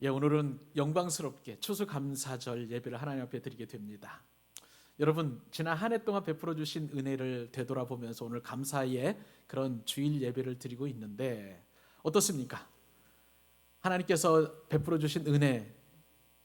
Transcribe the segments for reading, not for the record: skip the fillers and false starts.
오늘은 영광스럽게 추수감사절 예배를 하나님 앞에 드리게 됩니다. 여러분, 지난 한 해 동안 베풀어 주신 은혜를 되돌아보면서 오늘 감사의 그런 주일 예배를 드리고 있는데 어떻습니까? 하나님께서 베풀어 주신 은혜,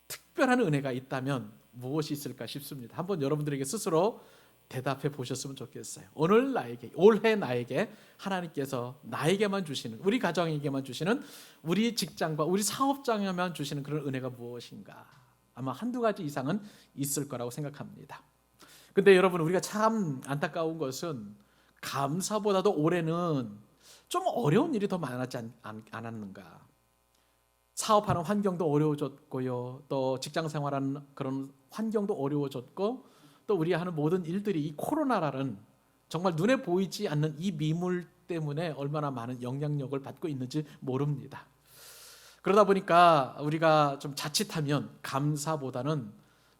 특별한 은혜가 있다면 무엇이 있을까 싶습니다. 한번 여러분들에게 스스로 대답해 보셨으면 좋겠어요. 오늘 나에게, 올해 나에게 하나님께서 나에게만 주시는, 우리 가정에게만 주시는, 우리 직장과 우리 사업장에만 주시는 그런 은혜가 무엇인가? 아마 한두 가지 이상은 있을 거라고 생각합니다. 근데 여러분, 우리가 참 안타까운 것은 감사보다도 올해는 좀 어려운 일이 더 많았지 않았는가? 사업하는 환경도 어려워졌고요. 또 직장 생활하는 그런 환경도 어려워졌고, 또 우리 하는 모든 일들이 이 코로나라는 정말 눈에 보이지 않는 이 미물 때문에 얼마나 많은 영향력을 받고 있는지 모릅니다. 그러다 보니까 우리가 좀 자칫하면 감사보다는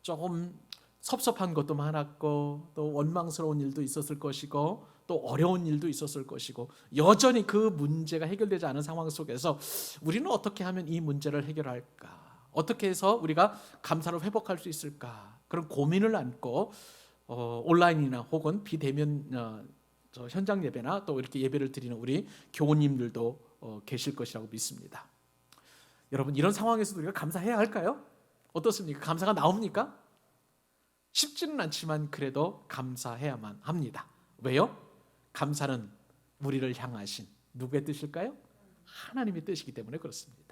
조금 섭섭한 것도 많았고, 또 원망스러운 일도 있었을 것이고, 또 어려운 일도 있었을 것이고, 여전히 그 문제가 해결되지 않은 상황 속에서 우리는 어떻게 하면 이 문제를 해결할까? 어떻게 해서 우리가 감사를 회복할 수 있을까? 그런 고민을 안고 온라인이나 혹은 비대면 현장 예배나 또 이렇게 예배를 드리는 우리 교우님들도 계실 것이라고 믿습니다. 여러분, 이런 상황에서도 우리가 감사해야 할까요? 어떻습니까? 감사가 나옵니까? 쉽지는 않지만 그래도 감사해야만 합니다. 왜요? 감사는 우리를 향하신 누구의 뜻일까요? 하나님의 뜻이기 때문에 그렇습니다.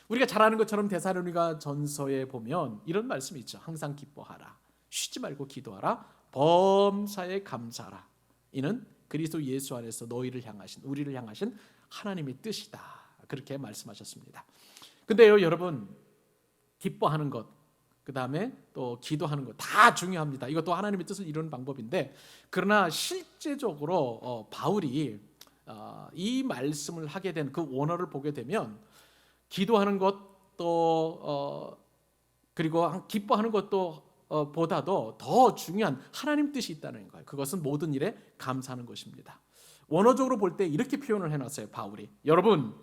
우리가 잘 아는 것처럼 데살로니가 전서에 보면 이런 말씀이 있죠. 항상 기뻐하라, 쉬지 말고 기도하라, 범사에 감사하라. 이는 그리스도 예수 안에서 너희를 향하신, 우리를 향하신 하나님의 뜻이다. 그렇게 말씀하셨습니다. 근데요, 여러분, 기뻐하는 것, 그 다음에 또 기도하는 것 다 중요합니다. 이것도 하나님의 뜻을 이루는 방법인데, 그러나 실제적으로 바울이 이 말씀을 하게 된 그 원어를 보게 되면 기도하는 것도 그리고 기뻐하는 것도 보다도 더 중요한 하나님 뜻이 있다는 거예요. 그것은 모든 일에 감사하는 것입니다. 원어적으로 볼 때 이렇게 표현을 해놨어요, 바울이. 여러분,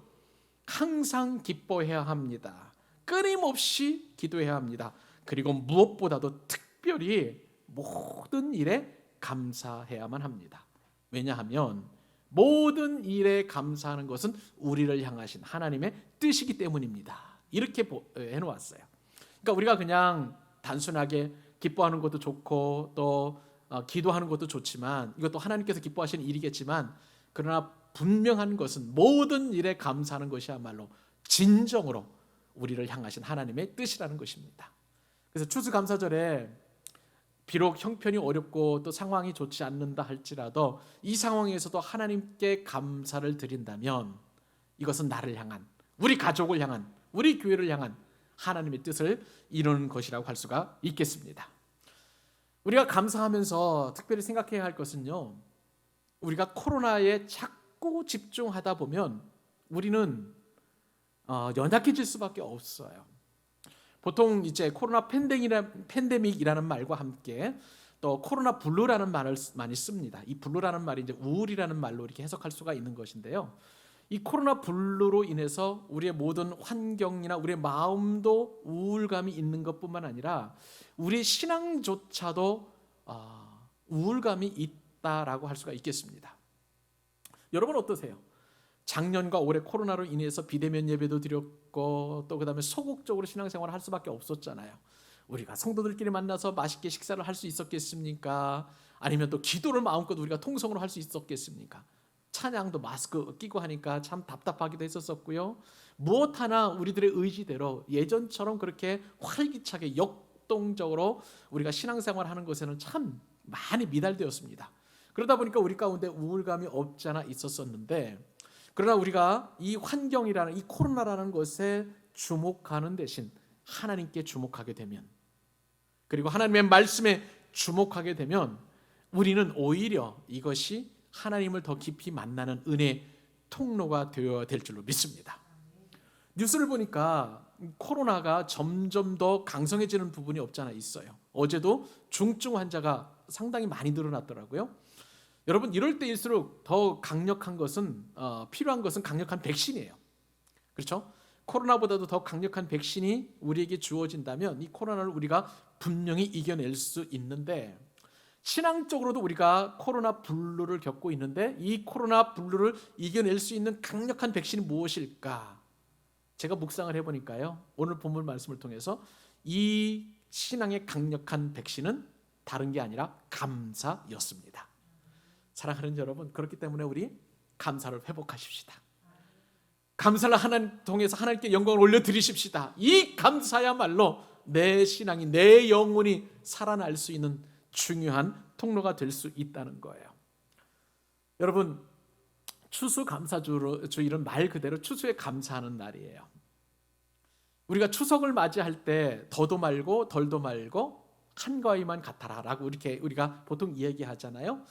항상 기뻐해야 합니다. 끊임없이 기도해야 합니다. 그리고 무엇보다도 특별히 모든 일에 감사해야만 합니다. 왜냐하면 모든 일에 감사하는 것은 우리를 향하신 하나님의 뜻이기 때문입니다. 이렇게 해놓았어요. 그러니까 우리가 그냥 단순하게 기뻐하는 것도 좋고 또 기도하는 것도 좋지만, 이것도 하나님께서 기뻐하시는 일이겠지만, 그러나 분명한 것은 모든 일에 감사하는 것이야말로 진정으로 우리를 향하신 하나님의 뜻이라는 것입니다. 그래서 추수감사절에 비록 형편이 어렵고 또 상황이 좋지 않는다 할지라도 이 상황에서도 하나님께 감사를 드린다면 이것은 나를 향한, 우리 가족을 향한, 우리 교회를 향한 하나님의 뜻을 이루는 것이라고 할 수가 있겠습니다. 우리가 감사하면서 특별히 생각해야 할 것은요, 우리가 코로나에 자꾸 집중하다 보면 우리는 연약해질 수밖에 없어요. 보통 이제 코로나 팬데믹이라는 말과 함께 또 코로나 블루라는 말을 많이 씁니다. 이 블루라는 말이 이제 우울이라는 말로 이렇게 해석할 수가 있는 것인데요. 이 코로나 블루로 인해서 우리의 모든 환경이나 우리의 마음도 우울감이 있는 것뿐만 아니라 우리의 신앙조차도 우울감이 있다라고 할 수가 있겠습니다. 여러분 어떠세요? 작년과 올해 코로나로 인해서 비대면 예배도 드렸고 또 그다음에 소극적으로 신앙생활을 할 수밖에 없었잖아요. 우리가 성도들끼리 만나서 맛있게 식사를 할 수 있었겠습니까? 아니면 또 기도를 마음껏 우리가 통성으로 할 수 있었겠습니까? 찬양도 마스크 끼고 하니까 참 답답하기도 했었고요. 무엇 하나 우리들의 의지대로 예전처럼 그렇게 활기차게 역동적으로 우리가 신앙생활을 하는 것에는 참 많이 미달되었습니다. 그러다 보니까 우리 가운데 우울감이 없지 않아 있었었는데, 그러나 우리가 이 환경이라는, 이 코로나라는 것에 주목하는 대신 하나님께 주목하게 되면, 그리고 하나님의 말씀에 주목하게 되면 우리는 오히려 이것이 하나님을 더 깊이 만나는 은혜의 통로가 되어야 될 줄로 믿습니다. 뉴스를 보니까 코로나가 점점 더 강성해지는 부분이 없지 않아 있어요. 어제도 중증 환자가 상당히 많이 늘어났더라고요. 여러분, 이럴 때일수록 더 강력한 것은 필요한 것은 강력한 백신이에요. 그렇죠? 코로나보다도 더 강력한 백신이 우리에게 주어진다면 이 코로나를 우리가 분명히 이겨낼 수 있는데, 신앙적으로도 우리가 코로나 블루를 겪고 있는데 이 코로나 블루를 이겨낼 수 있는 강력한 백신이 무엇일까? 제가 묵상을 해보니까요, 오늘 본문 말씀을 통해서 이 신앙의 강력한 백신은 다른 게 아니라 감사였습니다. 사랑하는 여러분, 그렇기 때문에 우리 감사를 회복하십시다. 감사를 하나님 통해서 하나님께 영광을 올려드리십시다. 이 감사야말로 내 신앙이, 내 영혼이 살아날 수 있는 중요한 통로가 될 수 있다는 거예요. 여러분, 추수감사주일은 말 그대로 추수에 감사하는 날이에요. 우리가 추석을 맞이할 때 더도 말고 덜도 말고 한가위만 같아라 라고 이렇게 우리가 보통 이야기하잖아요.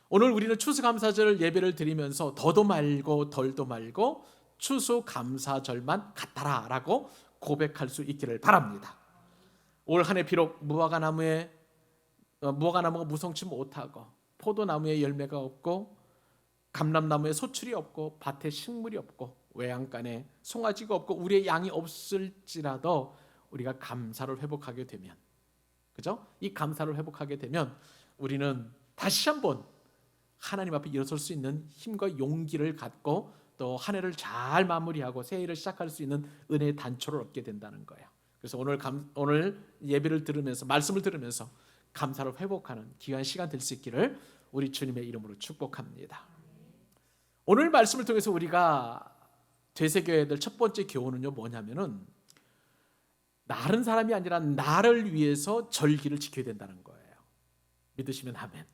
오늘 우리는 추수감사절 예배를 드리면서 더도 말고 덜도 말고 추수감사절만 같아라 라고 고백할 수 있기를 바랍니다. 올 한 해 비록 무화과나무가 무성치 못하고 포도나무에 열매가 없고 감람나무에 소출이 없고 밭에 식물이 없고 외양간에 송아지가 없고 우리의 양이 없을지라도 우리가 감사를 회복하게 되면, 그죠? 이 감사를 회복하게 되면 우리는 다시 한번 하나님 앞에 일어설 수 있는 힘과 용기를 갖고 또 한 해를 잘 마무리하고 새해를 시작할 수 있는 은혜의 단초를 얻게 된다는 거예요. 그래서 오늘 예배를 들으면서, 말씀을 들으면서 감사를 회복하는 귀한 시간 될 수 있기를 우리 주님의 이름으로 축복합니다. 오늘 말씀을 통해서 우리가 되새겨야 될 첫 번째 교훈은요, 뭐냐면은 다른 사람이 아니라 나를 위해서 절기를 지켜야 된다는 거예요. 믿으시면 아멘.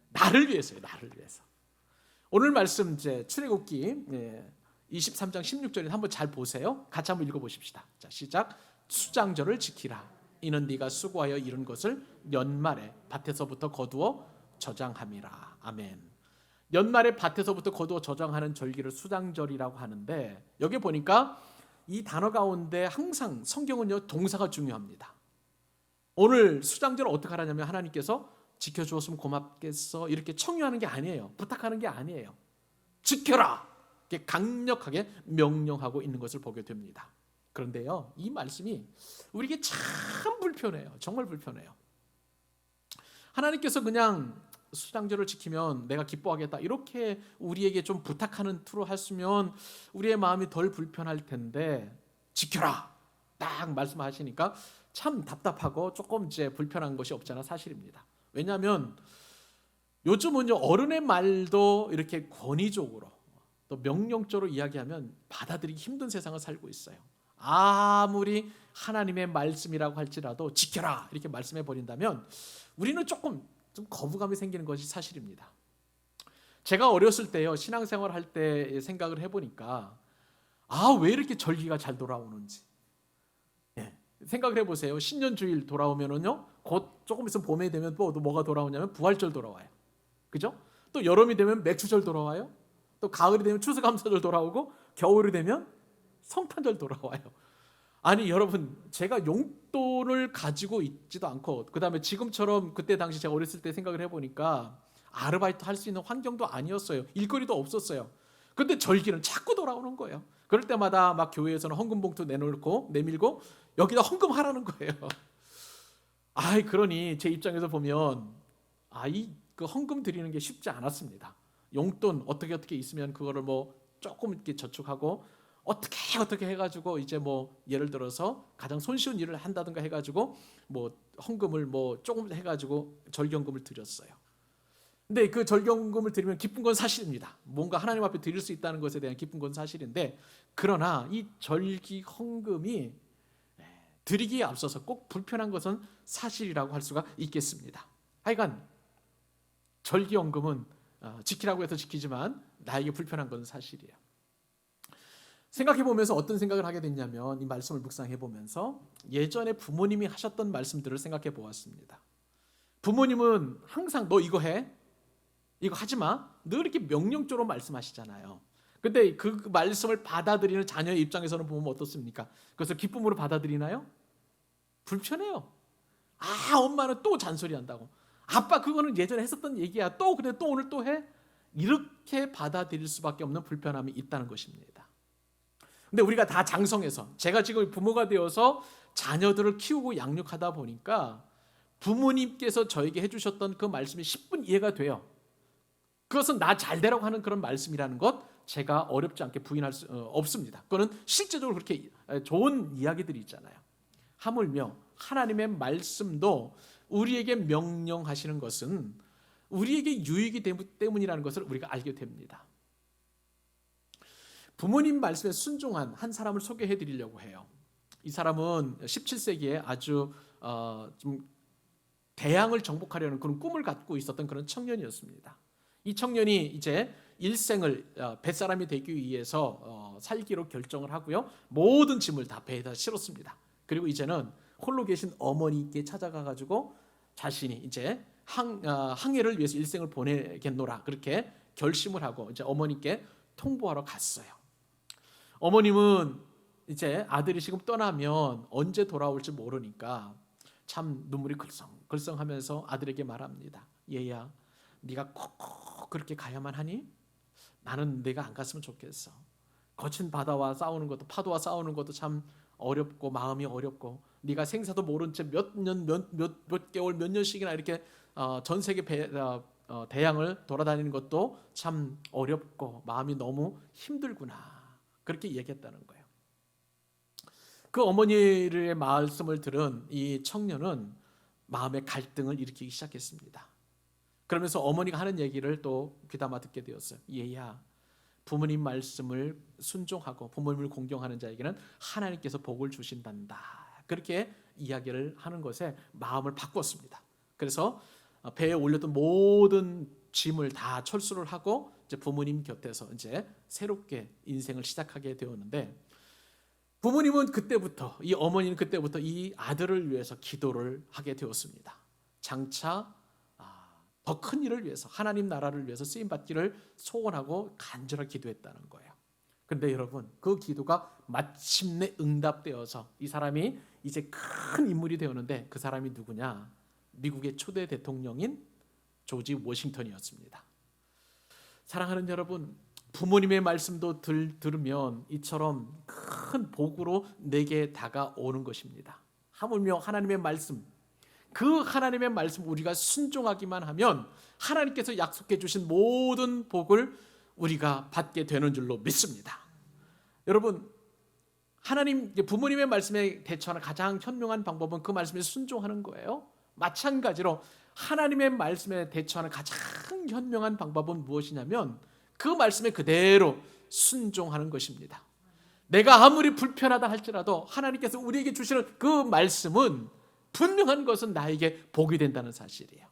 나를 위해서요, 나를 위해서. 오늘 말씀 이제 출애굽기 23장 16절에 한번 잘 보세요. 같이 한번 읽어보십시다. 자, 시작. 수장절을 지키라. 이는 네가 수고하여 이룬 것을 연말에 밭에서부터 거두어 저장함이라. 아멘. 연말에 밭에서부터 거두어 저장하는 절기를 수장절이라고 하는데, 여기 보니까 이 단어 가운데 항상 성경은요, 동사가 중요합니다. 오늘 수장절을 어떻게 하라냐면 하나님께서 지켜주었으면 고맙겠어 이렇게 청유하는 게 아니에요. 부탁하는 게 아니에요. 지켜라! 이렇게 강력하게 명령하고 있는 것을 보게 됩니다. 그런데요, 이 말씀이 우리에게 참 불편해요. 정말 불편해요. 하나님께서 그냥 수장절을 지키면 내가 기뻐하겠다 이렇게 우리에게 좀 부탁하는 투로 했으면 우리의 마음이 덜 불편할 텐데, 지켜라! 딱 말씀하시니까 참 답답하고 조금 이제 불편한 것이 없잖아 사실입니다. 왜냐하면 요즘은요, 어른의 말도 이렇게 권위적으로 또 명령적으로 이야기하면 받아들이기 힘든 세상을 살고 있어요. 아무리 하나님의 말씀이라고 할지라도 지켜라 이렇게 말씀해 버린다면 우리는 조금 좀 거부감이 생기는 것이 사실입니다. 제가 어렸을 때요, 신앙생활 할 때 생각을 해보니까 왜 이렇게 절기가 잘 돌아오는지 생각을 해보세요. 신년주일 돌아오면은요, 곧 조금 있으면 봄에 되면 또 뭐가 돌아오냐면 부활절 돌아와요. 그죠? 또 여름이 되면 맥주절 돌아와요. 또 가을이 되면 추수감사절 돌아오고 겨울이 되면 성탄절 돌아와요. 아니 여러분, 제가 용돈을 가지고 있지도 않고, 그 다음에 지금처럼 그때 당시 제가 어렸을 때 생각을 해보니까 아르바이트 할 수 있는 환경도 아니었어요. 일거리도 없었어요. 근데 절기는 자꾸 돌아오는 거예요. 그럴 때마다 막 교회에서는 헌금 봉투 내밀고 여기다 헌금하라는 거예요. 그러니 제 입장에서 보면 그 헌금 드리는 게 쉽지 않았습니다. 용돈 어떻게 있으면 그거를 뭐 조금 이렇게 저축하고 어떻게 해가지고 이제 뭐 예를 들어서 가장 손쉬운 일을 한다든가 해가지고 뭐 헌금을 뭐 조금 해가지고 절경금을 드렸어요. 근데 그 절경금을 드리면 기쁜 건 사실입니다. 뭔가 하나님 앞에 드릴 수 있다는 것에 대한 기쁜 건 사실인데, 그러나 이 절기 헌금이 드리기에 앞서서 꼭 불편한 것은 사실이라고 할 수가 있겠습니다. 하여간 절기 헌금은 지키라고 해서 지키지만 나에게 불편한 것은 사실이에요. 생각해보면서 어떤 생각을 하게 됐냐면, 이 말씀을 묵상해보면서 예전에 부모님이 하셨던 말씀들을 생각해 보았습니다. 부모님은 항상 너 이거 해, 이거 하지 마, 늘 이렇게 명령적으로 말씀하시잖아요. 근데 그 말씀을 받아들이는 자녀의 입장에서는 보면 어떻습니까? 그것을 기쁨으로 받아들이나요? 불편해요. 엄마는 또 잔소리한다고, 아빠 그거는 예전에 했었던 얘기야, 또 그래 또 오늘 또 해? 이렇게 받아들일 수밖에 없는 불편함이 있다는 것입니다. 근데 우리가 다 장성해서, 제가 지금 부모가 되어서 자녀들을 키우고 양육하다 보니까 부모님께서 저에게 해주셨던 그 말씀이 10분 이해가 돼요. 그것은 나 잘되라고 하는 그런 말씀이라는 것 제가 어렵지 않게 부인할 수 없습니다. 그거는 실제적으로 그렇게 좋은 이야기들이 있잖아요. 하물며 하나님의 말씀도 우리에게 명령하시는 것은 우리에게 유익이 되기 때문이라는 것을 우리가 알게 됩니다. 부모님 말씀에 순종한 한 사람을 소개해 드리려고 해요. 이 사람은 17세기에 아주 좀 대양을 정복하려는 그런 꿈을 갖고 있었던 그런 청년이었습니다. 이 청년이 이제 일생을 뱃사람이 되기 위해서 살기로 결정을 하고요. 모든 짐을 다 배에다 실었습니다. 그리고 이제는 홀로 계신 어머니께 찾아가 가지고 자신이 이제 항해를 위해서 일생을 보내겠노라 그렇게 결심을 하고 이제 어머니께 통보하러 갔어요. 어머님은 이제 아들이 지금 떠나면 언제 돌아올지 모르니까 참 눈물이 글썽글썽하면서 아들에게 말합니다. 얘야, 네가 꼭 그렇게 가야만 하니? 나는 네가 안 갔으면 좋겠어. 거친 바다와 싸우는 것도, 파도와 싸우는 것도 참 어렵고 마음이 어렵고, 네가 생사도 모른 채 몇 개월 몇 년씩이나 이렇게 전 세계 대양을 돌아다니는 것도 참 어렵고 마음이 너무 힘들구나 그렇게 얘기했다는 거예요. 그 어머니의 말씀을 들은 이 청년은 마음의 갈등을 일으키기 시작했습니다. 그러면서 어머니가 하는 얘기를 또 귀담아 듣게 되었어요. 얘야, 부모님 말씀을 순종하고 부모님을 공경하는 자에게는 하나님께서 복을 주신단다. 그렇게 이야기를 하는 것에 마음을 바꿨습니다. 그래서 배에 올렸던 모든 짐을 다 철수를 하고 이제 부모님 곁에서 이제 새롭게 인생을 시작하게 되었는데, 부모님은 그때부터, 이 어머니는 그때부터 이 아들을 위해서 기도를 하게 되었습니다. 장차 더 큰 일을 위해서, 하나님 나라를 위해서 쓰임 받기를 소원하고 간절하게 기도했다는 거예요. 그런데 여러분, 그 기도가 마침내 응답되어서 이 사람이 이제 큰 인물이 되었는데, 그 사람이 누구냐? 미국의 초대 대통령인 조지 워싱턴이었습니다. 사랑하는 여러분, 부모님의 말씀도 들으면 이처럼 큰 복으로 내게 다가오는 것입니다. 하물며 하나님의 말씀, 그 하나님의 말씀 우리가 순종하기만 하면 하나님께서 약속해 주신 모든 복을 우리가 받게 되는 줄로 믿습니다. 여러분, 하나님 부모님의 말씀에 대처하는 가장 현명한 방법은 그 말씀에 순종하는 거예요. 마찬가지로 하나님의 말씀에 대처하는 가장 현명한 방법은 무엇이냐면 그 말씀에 그대로 순종하는 것입니다. 내가 아무리 불편하다 할지라도 하나님께서 우리에게 주시는 그 말씀은 분명한 것은 나에게 복이 된다는 사실이에요.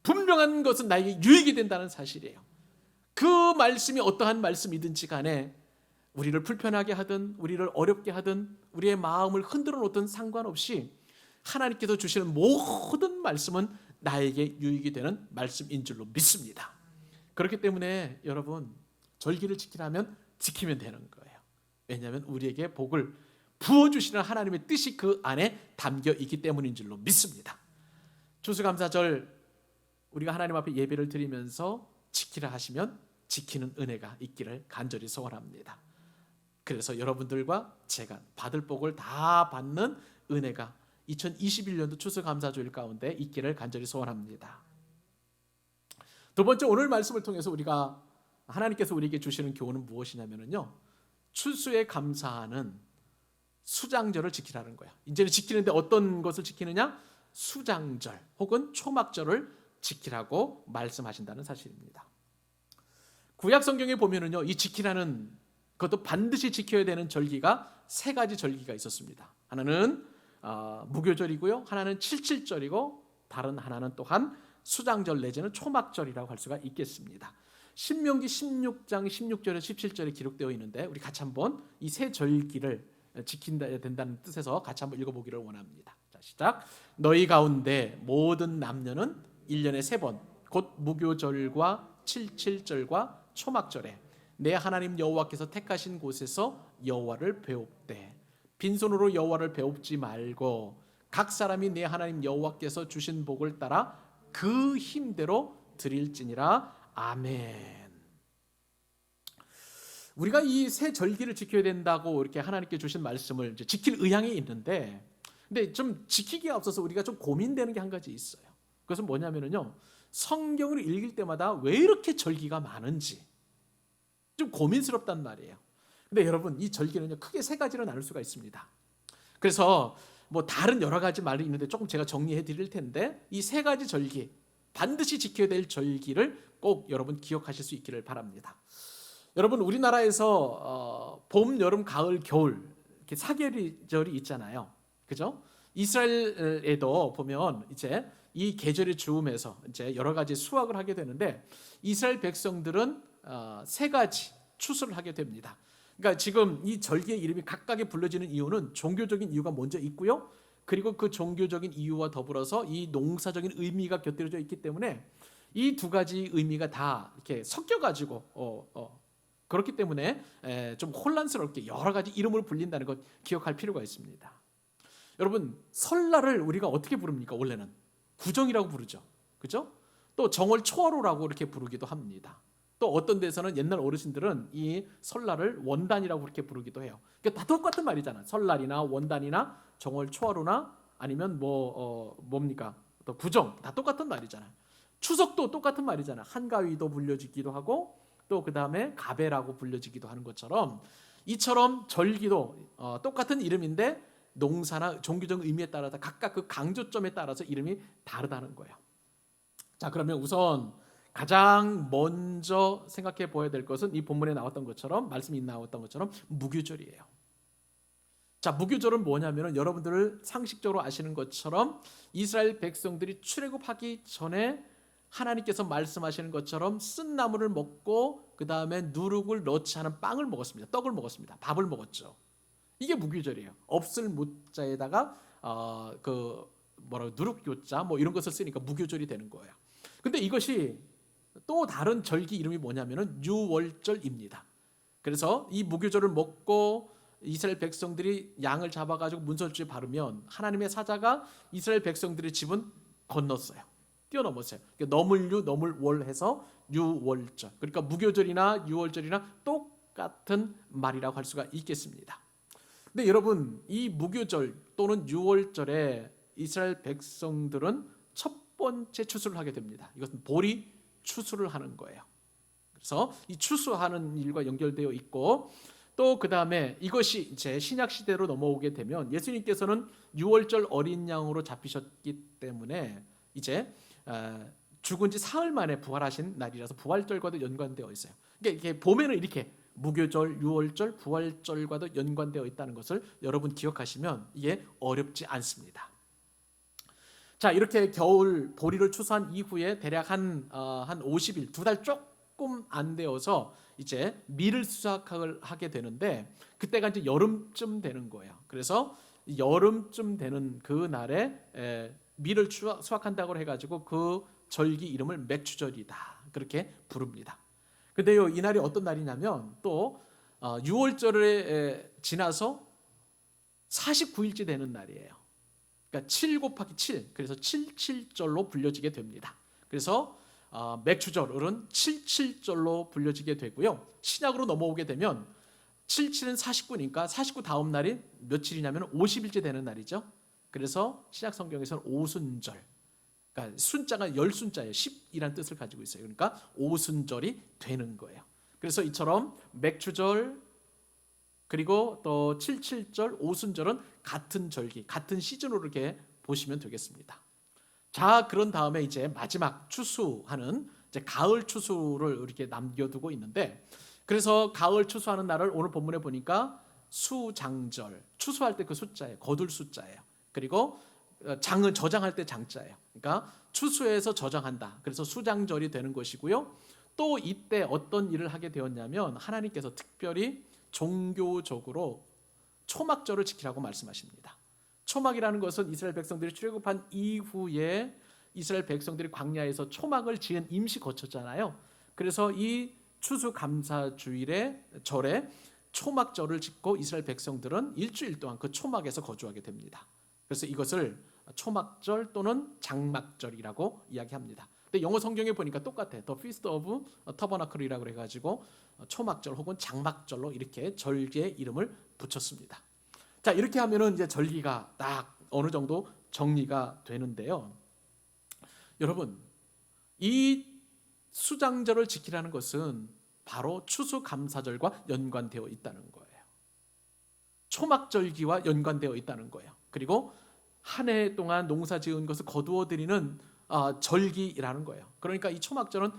분명한 것은 나에게 유익이 된다는 사실이에요. 그 말씀이 어떠한 말씀이든지 간에 우리를 불편하게 하든 우리를 어렵게 하든 우리의 마음을 흔들어 놓든 상관없이 하나님께서 주시는 모든 말씀은 나에게 유익이 되는 말씀인 줄로 믿습니다. 그렇기 때문에 여러분, 절기를 지키라면 지키면 되는 거예요. 왜냐하면 우리에게 복을 부어주시는 하나님의 뜻이 그 안에 담겨 있기 때문인 줄로 믿습니다. 추수감사절 우리가 하나님 앞에 예배를 드리면서 지키라 하시면 지키는 은혜가 있기를 간절히 소원합니다. 그래서 여러분들과 제가 받을 복을 다 받는 은혜가 2021년도 추수감사주일 가운데 있기를 간절히 소원합니다. 두 번째, 오늘 말씀을 통해서 우리가 하나님께서 우리에게 주시는 교훈은 무엇이냐면요, 추수에 감사하는 수장절을 지키라는 거예요. 이제는 지키는데 어떤 것을 지키느냐? 수장절 혹은 초막절을 지키라고 말씀하신다는 사실입니다. 구약 성경에 보면은요, 이 지키라는 그것도 반드시 지켜야 되는 절기가 세 가지 절기가 있었습니다. 하나는 무교절이고요, 하나는 칠칠절이고, 다른 하나는 또한 수장절 내지는 초막절이라고 할 수가 있겠습니다. 신명기 16장 16절에 17절에 기록되어 있는데 우리 같이 한번 이 세 절기를 지킨다 된다는 뜻에서 같이 한번 읽어보기를 원합니다. 자, 시작. 너희 가운데 모든 남녀는 1년에 3번 곧 무교절과 칠칠절과 초막절에 내 하나님 여호와께서 택하신 곳에서 여호와를 배웁되 빈손으로 여호와를 배웁지 말고 각 사람이 내 하나님 여호와께서 주신 복을 따라 그 힘대로 드릴지니라. 아멘. 우리가 이 새 절기를 지켜야 된다고 이렇게 하나님께 주신 말씀을 이제 지킬 의향이 있는데, 근데 좀 지키기가 없어서 우리가 좀 고민되는 게 한 가지 있어요. 그것은 뭐냐면요, 성경을 읽을 때마다 왜 이렇게 절기가 많은지 좀 고민스럽단 말이에요. 근데 여러분, 이 절기는요 크게 세 가지로 나눌 수가 있습니다. 그래서 뭐 다른 여러 가지 말이 있는데 조금 제가 정리해 드릴 텐데, 이 세 가지 절기, 반드시 지켜야 될 절기를 꼭 여러분 기억하실 수 있기를 바랍니다. 여러분, 우리나라에서 봄, 여름, 가을, 겨울 이렇게 사계절이 있잖아요. 그죠? 이스라엘에도 보면 이제 이 계절이 주음해서 이제 여러 가지 수확을 하게 되는데, 이스라엘 백성들은 세 가지 추수를 하게 됩니다. 그러니까 지금 이 절기의 이름이 각각에 불려지는 이유는 종교적인 이유가 먼저 있고요. 그리고 그 종교적인 이유와 더불어서 이 농사적인 의미가 곁들여져 있기 때문에 이 두 가지 의미가 다 이렇게 섞여가지고 그렇기 때문에 좀 혼란스럽게 여러 가지 이름을 불린다는 것 기억할 필요가 있습니다. 여러분, 설날을 우리가 어떻게 부릅니까? 원래는 구정이라고 부르죠. 그죠? 또 정월 초하루라고 이렇게 부르기도 합니다. 또 어떤 데서는 옛날 어르신들은 이 설날을 원단이라고 그렇게 부르기도 해요. 그러니까 다 똑같은 말이잖아. 설날이나 원단이나 정월 초하루나 아니면 뭡니까? 또 구정, 다 똑같은 말이잖아. 추석도 똑같은 말이잖아. 한가위도 불려지기도 하고 또 그 다음에 가베라고 불려지기도 하는 것처럼, 이처럼 절기도 똑같은 이름인데 농사나 종교적 의미에 따라서 각각 그 강조점에 따라서 이름이 다르다는 거예요. 자, 그러면 우선 가장 먼저 생각해 보아야 될 것은 이 본문에 나왔던 것처럼, 말씀이 나왔던 것처럼 무교절이에요. 자, 무교절은 뭐냐면은 여러분들 상식적으로 아시는 것처럼 이스라엘 백성들이 출애굽하기 전에 하나님께서 말씀하시는 것처럼 쓴 나물을 먹고 그 다음에 누룩을 넣지 않은 빵을 먹었습니다. 떡을 먹었습니다. 밥을 먹었죠. 이게 무교절이에요. 없을 무자에다가 누룩 요자 뭐 이런 것을 쓰니까 무교절이 되는 거예요. 근데 이것이 또 다른 절기 이름이 뭐냐면은 유월절입니다. 그래서 이 무교절을 먹고 이스라엘 백성들이 양을 잡아가지고 문설주에 바르면 하나님의 사자가 이스라엘 백성들의 집은 건넜어요. 뛰어넘었어요. 그러니까 너물유 너물월 해서 유월절. 그러니까 무교절이나 유월절이나 똑같은 말이라고 할 수가 있겠습니다. 근데 여러분, 이 무교절 또는 유월절에 이스라엘 백성들은 첫 번째 추수를 하게 됩니다. 이것은 보리 추수를 하는 거예요. 그래서 이 추수하는 일과 연결되어 있고, 또 그 다음에 이것이 이제 신약 시대로 넘어오게 되면 예수님께서는 유월절 어린 양으로 잡히셨기 때문에 이제 죽은 지 사흘 만에 부활하신 날이라서 부활절과도 연관되어 있어요. 그러니까 이게 보면은 이렇게 무교절, 유월절, 부활절과도 연관되어 있다는 것을 여러분 기억하시면 이게 어렵지 않습니다. 자, 이렇게 겨울 보리를 추수한 이후에 대략 한 50일, 두 달 조금 안 되어서 이제 밀을 수확을 하게 되는데, 그때가 이제 여름쯤 되는 거예요. 그래서 여름쯤 되는 그 날에 밀을 수확한다고 해가지고 그 절기 이름을 맥추절이다 그렇게 부릅니다. 근데요, 이 날이 어떤 날이냐면 또 6월절에 지나서 49일째 되는 날이에요. 그러니까 7 곱하기 7, 그래서 77절로 불려지게 됩니다. 그래서 맥추절은 77절로 불려지게 되고요. 신약으로 넘어오게 되면 77은 49니까 49 다음 날이 며칠이냐면 50일째 되는 날이죠. 그래서 신약 성경에서는 오순절, 그러니까 순자가 열순자예요. 10이라는 뜻을 가지고 있어요. 그러니까 오순절이 되는 거예요. 그래서 이처럼 맥추절 그리고 또 77절, 오순절은 같은 절기, 같은 시즌으로 이렇게 보시면 되겠습니다. 자, 그런 다음에 이제 마지막 추수하는 이제 가을 추수를 이렇게 남겨두고 있는데, 그래서 가을 추수하는 날을 오늘 본문에 보니까 수장절, 추수할 때 그 숫자예요. 거둘 숫자예요. 그리고 장은 저장할 때 장자예요. 그러니까 추수해서 저장한다. 그래서 수장절이 되는 것이고요. 또 이때 어떤 일을 하게 되었냐면 하나님께서 특별히 종교적으로 초막절을 지키라고 말씀하십니다. 초막이라는 것은 이스라엘 백성들이 출애굽한 이후에 이스라엘 백성들이 광야에서 초막을 지은 임시 거쳤잖아요. 그래서 이 추수감사주일의 절에 초막절을 짓고 이스라엘 백성들은 일주일 동안 그 초막에서 거주하게 됩니다. 그래서 이것을 초막절 또는 장막절이라고 이야기합니다. 근데 영어 성경에 보니까 똑같아. The Feast of Tabernacle이라고 해가지고 초막절 혹은 장막절로 이렇게 절기의 이름을 붙였습니다. 자, 이렇게 하면은 이제 절기가 딱 어느 정도 정리가 되는데요. 여러분, 이 수장절을 지키라는 것은 바로 추수감사절과 연관되어 있다는 거예요. 초막절기와 연관되어 있다는 거예요. 그리고 한 해 동안 농사 지은 것을 거두어 드리는 절기라는 거예요. 그러니까 이 초막절은,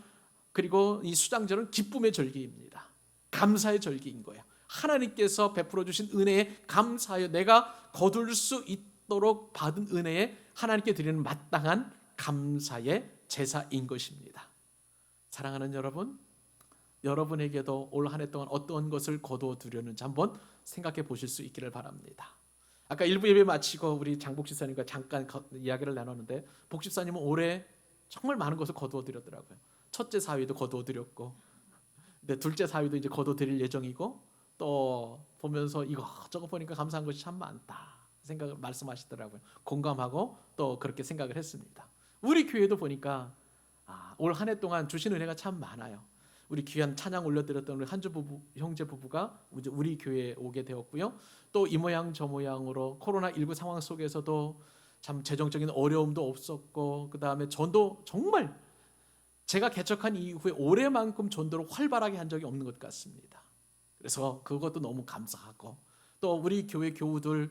그리고 이 수장절은 기쁨의 절기입니다. 감사의 절기인 거예요. 하나님께서 베풀어 주신 은혜에 감사하여 내가 거둘 수 있도록 받은 은혜에 하나님께 드리는 마땅한 감사의 제사인 것입니다. 사랑하는 여러분, 여러분에게도 올 한 해 동안 어떤 것을 거두어 두려는지 한번 생각해 보실 수 있기를 바랍니다. 아까 일부 예배 마치고 우리 장복집사님과 잠깐 이야기를 나눴는데, 복집사님은 올해 정말 많은 것을 거두어 드렸더라고요. 첫째 사위도 거두어 드렸고, 근데 둘째 사위도 이제 거두어 드릴 예정이고, 또 보면서 이것저것 보니까 감사한 것이 참 많다 생각을 말씀하시더라고요. 공감하고 또 그렇게 생각을 했습니다. 우리 교회도 보니까 올 한 해 동안 주신 은혜가 참 많아요. 우리 귀한 찬양 올려드렸던 우리 한주 부부, 형제 부부가 우리 교회에 오게 되었고요. 또 이 모양 저 모양으로 코로나19 상황 속에서도 참 재정적인 어려움도 없었고, 그 다음에 전도 정말 제가 개척한 이후에 올해만큼 전도를 활발하게 한 적이 없는 것 같습니다. 그래서 그것도 너무 감사하고, 또 우리 교회 교우들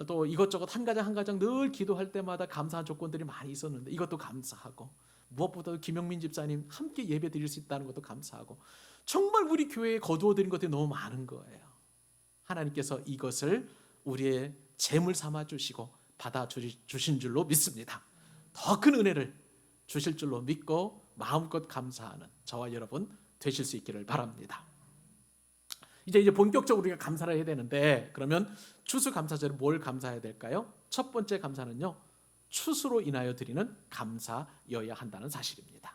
또 이것저것 한 가정 늘 기도할 때마다 감사한 조건들이 많이 있었는데 이것도 감사하고, 무엇보다도 김영민 집사님 함께 예배 드릴 수 있다는 것도 감사하고, 정말 우리 교회에 거두어 드린 것들이 너무 많은 거예요. 하나님께서 이것을 우리의 재물 삼아 주시고 받아 주신 줄로 믿습니다. 더 큰 은혜를 주실 줄로 믿고 마음껏 감사하는 저와 여러분 되실 수 있기를 바랍니다. 이제 본격적으로 우리가 감사를 해야 되는데, 그러면 추수감사절에 뭘 감사해야 될까요? 첫 번째 감사는요, 추수로 인하여 드리는 감사여야 한다는 사실입니다.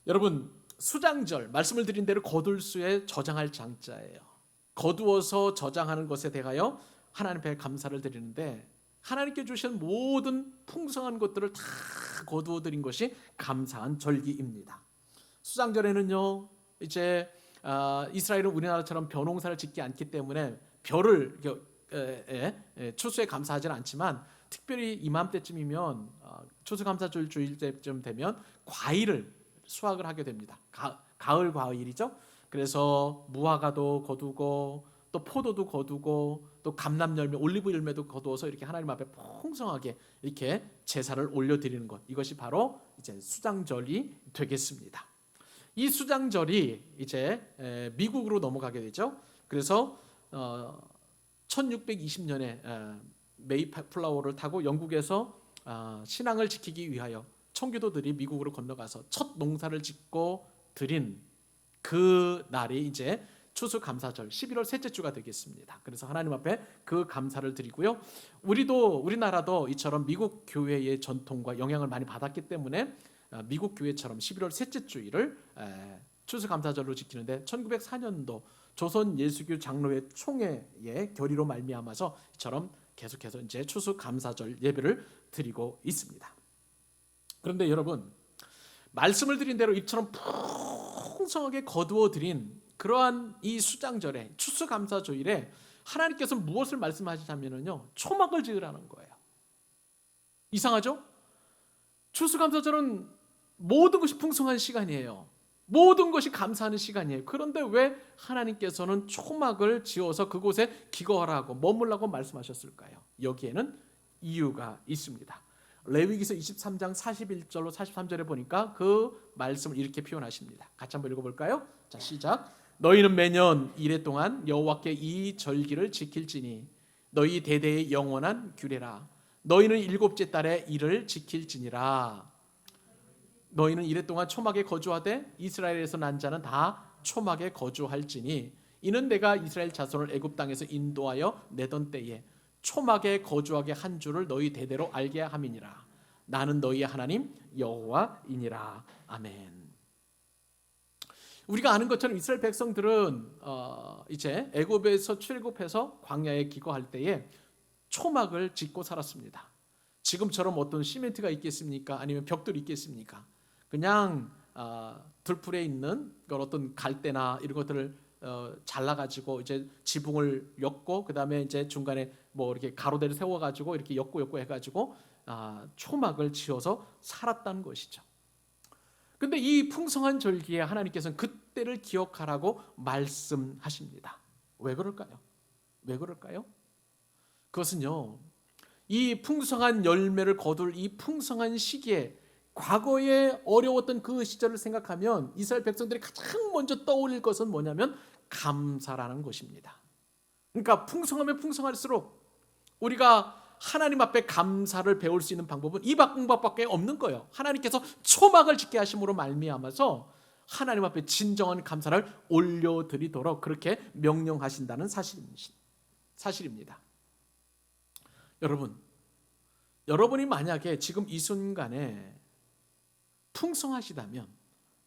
여러분, 수장절, 말씀을 드린 대로 거둘수에 저장할 장자예요. 거두어서 저장하는 것에 대하여 하나님 앞에 감사를 드리는데, 하나님께 주신 모든 풍성한 것들을 다 거두어 드린 것이 감사한 절기입니다. 수장절에는요, 이제 이스라엘은 우리나라처럼 벼농사를 짓지 않기 때문에 벼를 추수에 감사하지는 않지만, 특별히 이맘때쯤이면 추수감사절 주일 때쯤 되면 과일을 수확을 하게 됩니다. 가을 과일이죠. 그래서 무화과도 거두고 또 포도도 거두고 또 감람 열매, 올리브 열매도 거두어서 이렇게 하나님 앞에 풍성하게 이렇게 제사를 올려드리는 것, 이것이 바로 이제 수장절이 되겠습니다. 이 수장절이 이제 미국으로 넘어가게 되죠. 그래서 1620년에 메이플라워를 타고 영국에서 신앙을 지키기 위하여 청교도들이 미국으로 건너가서 첫 농사를 짓고 드린 그 날이 이제 추수감사절 11월 셋째 주가 되겠습니다. 그래서 하나님 앞에 그 감사를 드리고요. 우리나라도 이처럼 미국 교회의 전통과 영향을 많이 받았기 때문에 미국 교회처럼 11월 셋째 주일을 추수감사절로 지키는데, 1904년도 조선 예수교 장로회 총회의 결의로 말미암아서 이처럼 계속해서 이제 추수감사절 예배를 드리고 있습니다. 그런데 여러분, 말씀을 드린 대로 이처럼 풍성하게 거두어 드린 그러한 이 수장절에, 추수감사주일에 하나님께서 무엇을 말씀하시냐면요, 초막을 지으라는 거예요. 이상하죠? 추수감사절은 모든 것이 풍성한 시간이에요. 모든 것이 감사하는 시간이에요. 그런데 왜 하나님께서는 초막을 지어서 그곳에 기거하라고 머물라고 말씀하셨을까요? 여기에는 이유가 있습니다. 레위기서 23장 41절로 43절에 보니까 그 말씀을 이렇게 표현하십니다. 같이 한번 읽어볼까요? 자, 시작. 너희는 매년 이래 동안 여호와께 이 절기를 지킬지니 너희 대대의 영원한 규례라. 너희는 일곱째 달에 이를 지킬지니라. 너희는 이래 동안 초막에 거주하되 이스라엘에서 난 자는 다 초막에 거주할지니 이는 내가 이스라엘 자손을 애굽 땅에서 인도하여 내던 때에 초막에 거주하게 한 줄을 너희 대대로 알게 함이니라. 나는 너희의 하나님 여호와이니라. 아멘. 우리가 아는 것처럼 이스라엘 백성들은 이제 애굽에서 출애굽해서 광야에 기거할 때에 초막을 짓고 살았습니다. 지금처럼 어떤 시멘트가 있겠습니까? 아니면 벽돌이 있겠습니까? 그냥 들풀에 있는 그런 어떤 갈대나 이런 것들을 잘라가지고 이제 지붕을 엮고 그 다음에 이제 중간에 뭐 이렇게 가로대를 세워가지고 이렇게 엮고 해가지고 초막을 지어서 살았다는 것이죠. 근데 이 풍성한 절기에 하나님께서는 그때를 기억하라고 말씀하십니다. 왜 그럴까요? 왜 그럴까요? 그것은요, 이 풍성한 열매를 거둘 이 풍성한 시기에 과거에 어려웠던 그 시절을 생각하면 이스라엘 백성들이 가장 먼저 떠올릴 것은 뭐냐면 감사라는 것입니다. 그러니까 풍성하면 풍성할수록 우리가 하나님 앞에 감사를 배울 수 있는 방법은 이 방법밖에 없는 거예요. 하나님께서 초막을 짓게 하심으로 말미암아서 하나님 앞에 진정한 감사를 올려드리도록 그렇게 명령하신다는 사실입니다. 여러분이 만약에 지금 이 순간에 풍성하시다면,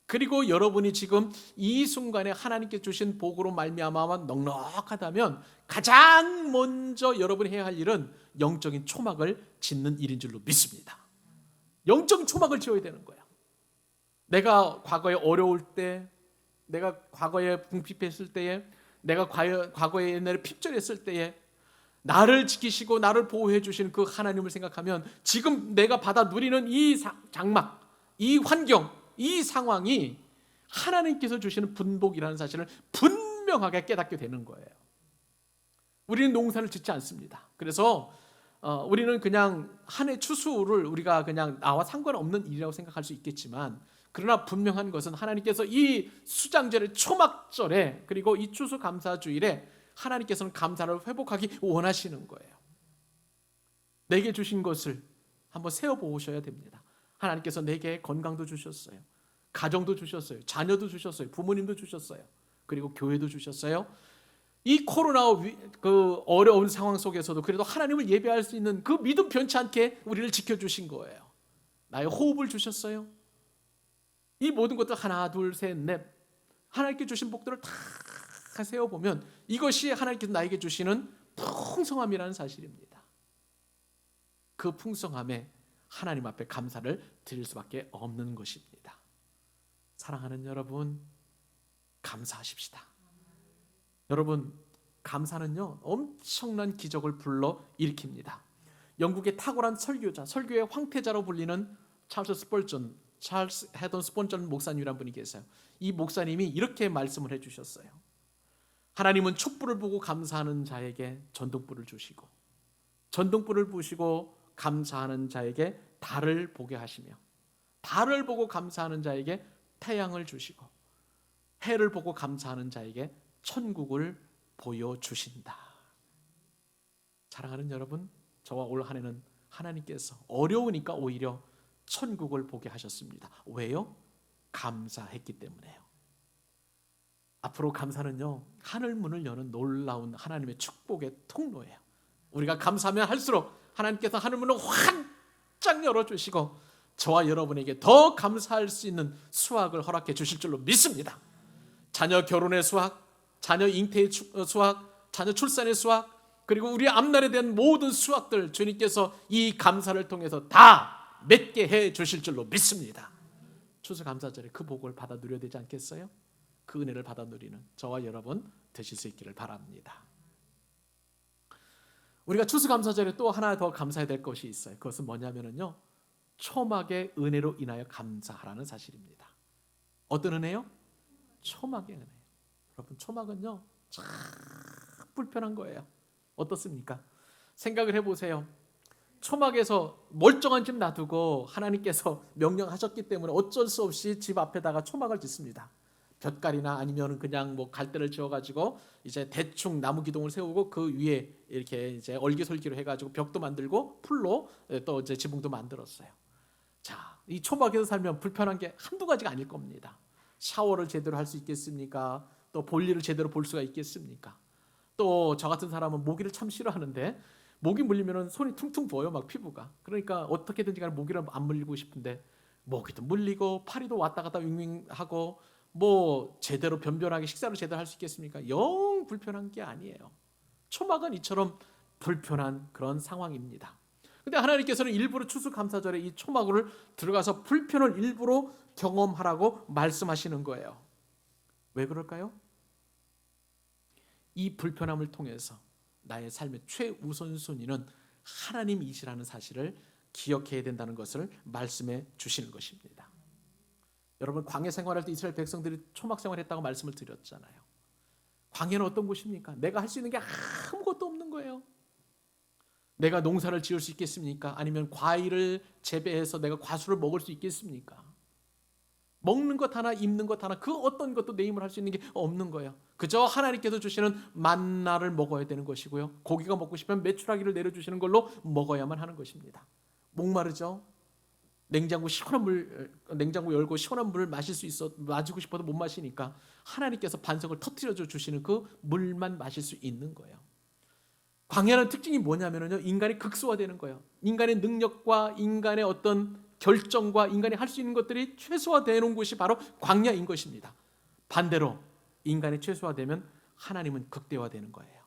그리고 여러분이 지금 이 순간에 하나님께 주신 복으로 말미암아 넉넉하다면 가장 먼저 여러분이 해야 할 일은 영적인 초막을 짓는 일인 줄로 믿습니다. 영적인 초막을 지어야 되는 거야. 내가 과거에 어려울 때, 내가 과거에 궁핍했을 때에, 내가 과거에 옛날에 핍절했을 때에 나를 지키시고 나를 보호해 주신 그 하나님을 생각하면 지금 내가 받아 누리는 이 장막, 이 환경, 이 상황이 하나님께서 주시는 분복이라는 사실을 분명하게 깨닫게 되는 거예요. 우리는 농사를 짓지 않습니다. 그래서 우리는 그냥 한 해 추수를 우리가 그냥 나와 상관없는 일이라고 생각할 수 있겠지만, 그러나 분명한 것은 하나님께서 이 수장절의 초막절에 그리고 이 추수감사주일에 하나님께서는 감사를 회복하기 원하시는 거예요. 내게 주신 것을 한번 세어보셔야 됩니다. 하나님께서 내게 건강도 주셨어요. 가정도 주셨어요. 자녀도 주셨어요. 부모님도 주셨어요. 그리고 교회도 주셨어요. 이 코로나 그 어려운 상황 속에서도 그래도 하나님을 예배할 수 있는 그 믿음 변치 않게 우리를 지켜주신 거예요. 나의 호흡을 주셨어요. 이 모든 것들 하나 둘 셋 넷 하나님께 주신 복들을 다 세어보면 이것이 하나님께서 나에게 주시는 풍성함이라는 사실입니다. 그 풍성함에 하나님 앞에 감사를 드릴 수밖에 없는 것입니다. 사랑하는 여러분, 감사하십시다. 여러분, 감사는요 엄청난 기적을 불러 일으킵니다. 영국의 탁월한 설교자, 설교의 황태자로 불리는 찰스 헤던 스폰전 목사님이라는 분이 계세요. 이 목사님이 이렇게 말씀을 해주셨어요. 하나님은 촛불을 보고 감사하는 자에게 전등불을 주시고, 전등불을 보시고 감사하는 자에게 달을 보게 하시며, 달을 보고 감사하는 자에게 태양을 주시고, 해를 보고 감사하는 자에게 천국을 보여주신다. 사랑하는 여러분, 저와 올 한 해는 하나님께서 어려우니까 오히려 천국을 보게 하셨습니다. 왜요? 감사했기 때문에요. 앞으로 감사는요 하늘 문을 여는 놀라운 하나님의 축복의 통로예요. 우리가 감사하면 할수록 하나님께서 하늘 문을 활짝 열어주시고 저와 여러분에게 더 감사할 수 있는 수확을 허락해 주실 줄로 믿습니다. 자녀 결혼의 수확, 자녀 잉태의 수확, 자녀 출산의 수확, 그리고 우리 앞날에 대한 모든 수확들 주님께서 이 감사를 통해서 다 맺게 해 주실 줄로 믿습니다. 추수감사절에 그 복을 받아 누려야 되지 않겠어요? 그 은혜를 받아 누리는 저와 여러분 되실 수 있기를 바랍니다. 우리가 추수감사절에 또 하나 더 감사해야 될 것이 있어요. 그것은 뭐냐면요, 초막의 은혜로 인하여 감사하라는 사실입니다. 어떤 은혜요? 초막의 은혜. 여러분, 초막은요 참 불편한 거예요. 어떻습니까? 생각을 해보세요. 초막에서 멀쩡한 집 놔두고 하나님께서 명령하셨기 때문에 어쩔 수 없이 집 앞에다가 초막을 짓습니다. 볏갈이나 아니면 그냥 뭐 갈대를 지어가지고 이제 대충 나무 기둥을 세우고 그 위에 이렇게 이제 얼기설기로 해가지고 벽도 만들고 풀로 또 이제 지붕도 만들었어요. 자, 이 초막에서 살면 불편한 게 한두 가지가 아닐 겁니다. 샤워를 제대로 할 수 있겠습니까? 또 볼일을 제대로 볼 수가 있겠습니까? 또 저 같은 사람은 모기를 참 싫어하는데 모기 물리면 손이 퉁퉁 부어요, 막 피부가. 그러니까 어떻게든지 간에 모기를 안 물리고 싶은데 모기도 물리고 파리도 왔다 갔다 윙윙하고 뭐 제대로 변변하게 식사를 제대로 할 수 있겠습니까? 영 불편한 게 아니에요. 초막은 이처럼 불편한 그런 상황입니다. 근데 하나님께서는 일부러 추수감사절에 이 초막을 들어가서 불편을 일부러 경험하라고 말씀하시는 거예요. 왜 그럴까요? 이 불편함을 통해서 나의 삶의 최우선순위는 하나님이시라는 사실을 기억해야 된다는 것을 말씀해 주시는 것입니다. 여러분, 광야 생활할 때 이스라엘 백성들이 초막 생활했다고 말씀을 드렸잖아요. 광야는 어떤 곳입니까? 내가 할 수 있는 게 아무것도 없는 거예요. 내가 농사를 지을 수 있겠습니까? 아니면 과일을 재배해서 내가 과수를 먹을 수 있겠습니까? 먹는 것 하나, 입는 것 하나, 그 어떤 것도 내 힘을 할 수 있는 게 없는 거예요. 그저 하나님께서 주시는 만나를 먹어야 되는 것이고요. 고기가 먹고 싶으면 메추라기를 내려주시는 걸로 먹어야만 하는 것입니다. 목마르죠? 냉장고 열고 시원한 물을 마시고 싶어도 못 마시니까 하나님께서 반석을 터뜨려 주시는 그 물만 마실 수 있는 거예요. 광야는 특징이 뭐냐면요, 인간이 극소화되는 거예요. 인간의 능력과 인간의 어떤 결정과 인간이 할 수 있는 것들이 최소화되는 곳이 바로 광야인 것입니다. 반대로 인간이 최소화되면 하나님은 극대화되는 거예요.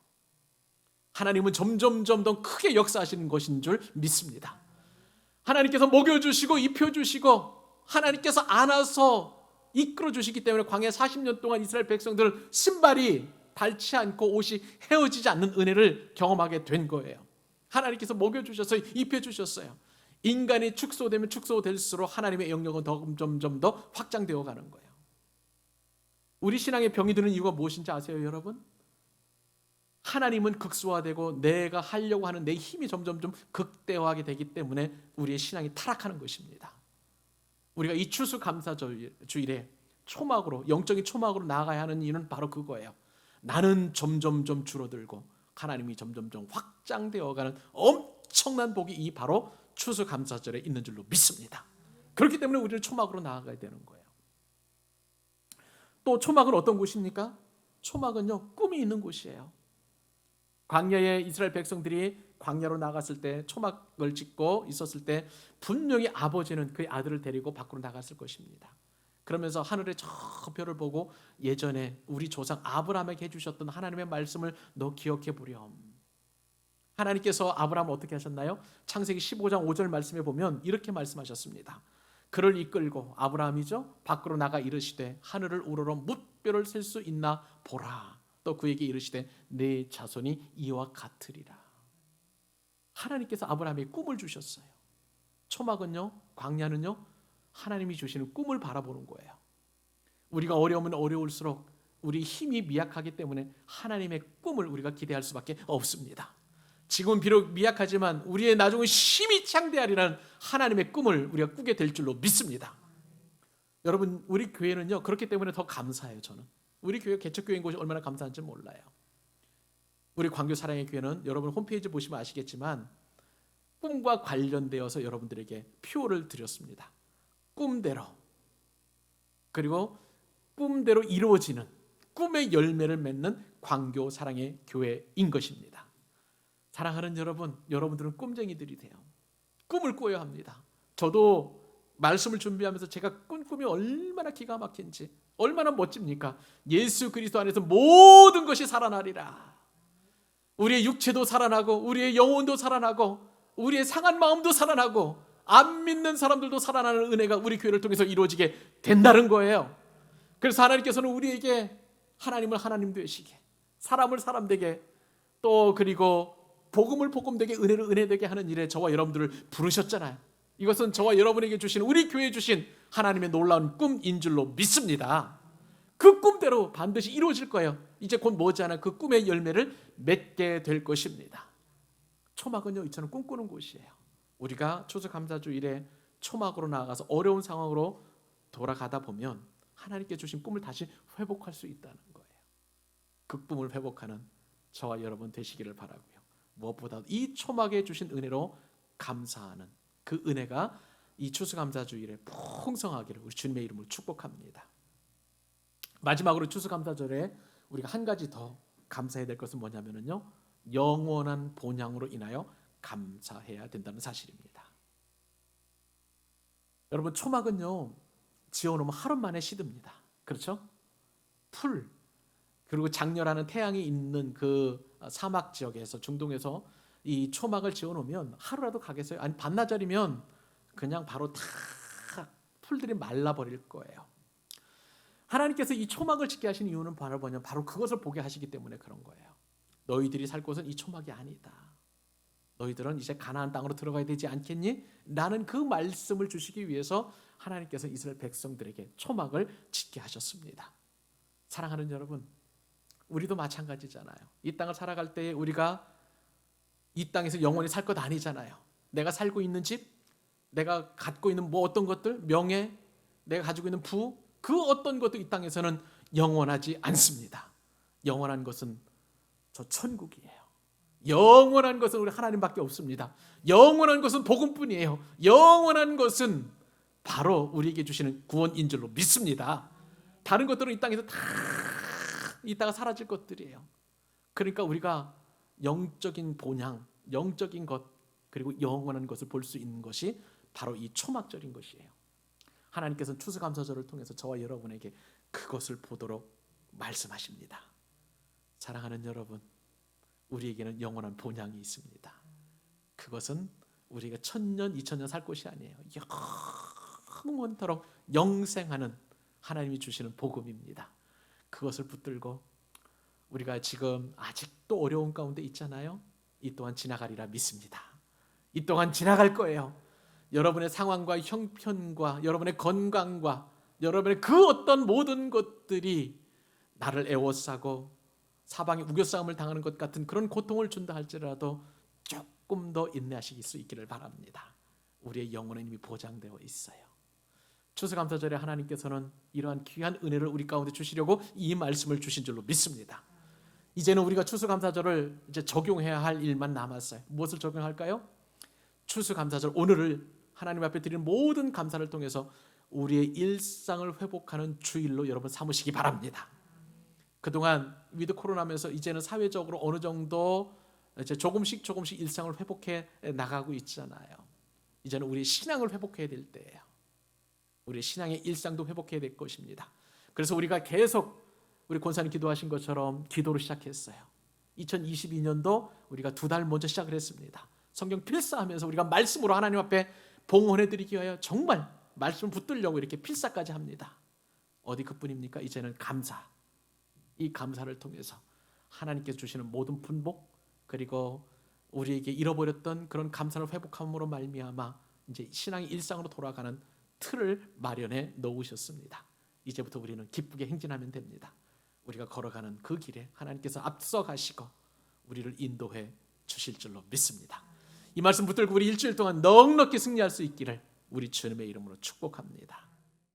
하나님은 점점 더 크게 역사하시는 것인 줄 믿습니다. 하나님께서 먹여주시고 입혀주시고 하나님께서 안아서 이끌어주시기 때문에 광야 40년 동안 이스라엘 백성들은 신발이 닳지 않고 옷이 헤어지지 않는 은혜를 경험하게 된 거예요. 하나님께서 먹여주셨어요. 입혀주셨어요. 인간이 축소되면 축소될수록 하나님의 영역은 점점 더 확장되어 가는 거예요. 우리 신앙에 병이 드는 이유가 무엇인지 아세요, 여러분? 하나님은 극소화되고 내가 하려고 하는 내 힘이 점점 극대화하게 되기 때문에 우리의 신앙이 타락하는 것입니다. 우리가 이 추수감사주일에 초막으로, 영적인 초막으로 나아가야 하는 이유는 바로 그거예요. 나는 점점 줄어들고 하나님이 점점 확장되어가는 엄청난 복이 이 바로 추수감사절에 있는 줄로 믿습니다. 그렇기 때문에 우리는 초막으로 나아가야 되는 거예요. 또 초막은 어떤 곳입니까? 초막은요, 꿈이 있는 곳이에요. 광야에 이스라엘 백성들이 광야로 나갔을 때, 초막을 짓고 있었을 때 분명히 아버지는 그의 아들을 데리고 밖으로 나갔을 것입니다. 그러면서 하늘의 저 별을 보고 예전에 우리 조상 아브라함에게 해주셨던 하나님의 말씀을 너 기억해 보렴. 하나님께서 아브라함을 어떻게 하셨나요? 창세기 15장 5절 말씀에 보면 이렇게 말씀하셨습니다. 그를 이끌고, 아브라함이죠, 밖으로 나가 이르시되 하늘을 우러러 뭇별을 셀 수 있나 보라. 또 그에게 이르시되 내 자손이 이와 같으리라. 하나님께서 아브라함에게 꿈을 주셨어요. 초막은요, 광야는요, 하나님이 주시는 꿈을 바라보는 거예요. 우리가 어려우면 어려울수록 우리 힘이 미약하기 때문에 하나님의 꿈을 우리가 기대할 수밖에 없습니다. 지금은 비록 미약하지만 우리의 나중은 힘이 창대하리라는 하나님의 꿈을 우리가 꾸게 될 줄로 믿습니다. 여러분, 우리 교회는요, 그렇기 때문에 더 감사해요. 저는 우리 교회 개척교회인 곳이 얼마나 감사한지 몰라요. 우리 광교 사랑의 교회는 여러분 홈페이지 보시면 아시겠지만 꿈과 관련되어서 여러분들에게 표를 드렸습니다. 꿈대로, 그리고 꿈대로 이루어지는 꿈의 열매를 맺는 광교 사랑의 교회인 것입니다. 사랑하는 여러분, 여러분들은 꿈쟁이들이 돼요. 꿈을 꿔야 합니다. 저도 말씀을 준비하면서 제가 꾼 꿈이 얼마나 기가 막힌지, 얼마나 멋집니까? 예수 그리스도 안에서 모든 것이 살아나리라. 우리의 육체도 살아나고 우리의 영혼도 살아나고 우리의 상한 마음도 살아나고 안 믿는 사람들도 살아나는 은혜가 우리 교회를 통해서 이루어지게 된다는 거예요. 그래서 하나님께서는 우리에게 하나님을 하나님 되시게, 사람을 사람 되게, 또 그리고 복음을 복음 되게, 은혜를 은혜 되게 하는 일에 저와 여러분들을 부르셨잖아요. 이것은 저와 여러분에게 주신, 우리 교회에 주신 하나님의 놀라운 꿈인 줄로 믿습니다. 그 꿈대로 반드시 이루어질 거예요. 이제 곧 머지않아 그 꿈의 열매를 맺게 될 것입니다. 초막은요, 이처럼 꿈꾸는 곳이에요. 우리가 추수감사주일에 초막으로 나아가서 어려운 상황으로 돌아가다 보면 하나님께 주신 꿈을 다시 회복할 수 있다는 거예요. 그 꿈을 회복하는 저와 여러분 되시기를 바라고요. 무엇보다 이 초막에 주신 은혜로 감사하는 그 은혜가 이 추수감사주일에 풍성하기를 우리 주님의 이름으로 축복합니다. 마지막으로 추수감사절에 우리가 한 가지 더 감사해야 될 것은 뭐냐면요, 영원한 본향으로 인하여 감사해야 된다는 사실입니다. 여러분, 초막은요, 지어놓으면 하루 만에 시듭니다. 그렇죠? 풀, 그리고 장렬하는 태양이 있는 그 사막 지역에서, 중동에서 이 초막을 지어놓으면 하루라도 가겠어요? 아니 반나절이면 그냥 바로 다 풀들이 말라버릴 거예요. 하나님께서 이 초막을 짓게 하신 이유는 바로 뭐냐? 바로 그것을 보게 하시기 때문에 그런 거예요. 너희들이 살 곳은 이 초막이 아니다. 너희들은 이제 가나안 땅으로 들어가야 되지 않겠니? 라는 그 말씀을 주시기 위해서 하나님께서 이스라엘 백성들에게 초막을 짓게 하셨습니다. 사랑하는 여러분, 우리도 마찬가지잖아요. 이 땅을 살아갈 때 우리가 이 땅에서 영원히 살 것 아니잖아요. 내가 살고 있는 집, 내가 갖고 있는 뭐 어떤 것들, 명예, 내가 가지고 있는 부, 그 어떤 것도 이 땅에서는 영원하지 않습니다. 영원한 것은 저 천국이에요. 영원한 것은 우리 하나님밖에 없습니다. 영원한 것은 복음뿐이에요. 영원한 것은 바로 우리에게 주시는 구원인 줄로 믿습니다. 다른 것들은 이 땅에서 다 이따가 사라질 것들이에요. 그러니까 우리가 영적인 본향, 영적인 것, 그리고 영원한 것을 볼 수 있는 것이 바로 이 초막절인 것이에요. 하나님께서는 추수감사절을 통해서 저와 여러분에게 그것을 보도록 말씀하십니다. 사랑하는 여러분, 우리에게는 영원한 본향이 있습니다. 그것은 우리가 1000년, 2000년 살 곳이 아니에요. 영원토록 영생하는 하나님이 주시는 복음입니다. 그것을 붙들고 우리가 지금 아직도 어려운 가운데 있잖아요. 이 또한 지나가리라 믿습니다. 이 또한 지나갈 거예요. 여러분의 상황과 형편과 여러분의 건강과 여러분의 그 어떤 모든 것들이 나를 애워싸고 사방에 우겨싸움을 당하는 것 같은 그런 고통을 준다 할지라도 조금 더 인내하실 수 있기를 바랍니다. 우리의 영혼은 이미 보장되어 있어요. 추수감사절에 하나님께서는 이러한 귀한 은혜를 우리 가운데 주시려고 이 말씀을 주신 줄로 믿습니다. 이제는 우리가 추수감사절을 이제 적용해야 할 일만 남았어요. 무엇을 적용할까요? 추수감사절 오늘을 하나님 앞에 드리는 모든 감사를 통해서 우리의 일상을 회복하는 주일로 여러분 삼으시기 바랍니다. 그동안 위드 코로나면서 이제는 사회적으로 어느 정도 이제 조금씩 일상을 회복해 나가고 있잖아요. 이제는 우리 신앙을 회복해야 될 때예요. 우리 신앙의 일상도 회복해야 될 것입니다. 그래서 우리가 계속 우리 권사님 기도하신 것처럼 기도를 시작했어요. 2022년도 우리가 2달 먼저 시작을 했습니다. 성경 필사하면서 우리가 말씀으로 하나님 앞에 봉헌해드리기 위하여 정말 말씀을 붙들려고 이렇게 필사까지 합니다. 어디 그뿐입니까? 이제는 감사, 이 감사를 통해서 하나님께서 주시는 모든 분복, 그리고 우리에게 잃어버렸던 그런 감사를 회복함으로 말미암아 이제 신앙의 일상으로 돌아가는 틀을 마련해 놓으셨습니다. 이제부터 우리는 기쁘게 행진하면 됩니다. 우리가 걸어가는 그 길에 하나님께서 앞서 가시고 우리를 인도해 주실 줄로 믿습니다. 이 말씀 붙들고 우리 일주일 동안 넉넉히 승리할 수 있기를 우리 주님의 이름으로 축복합니다.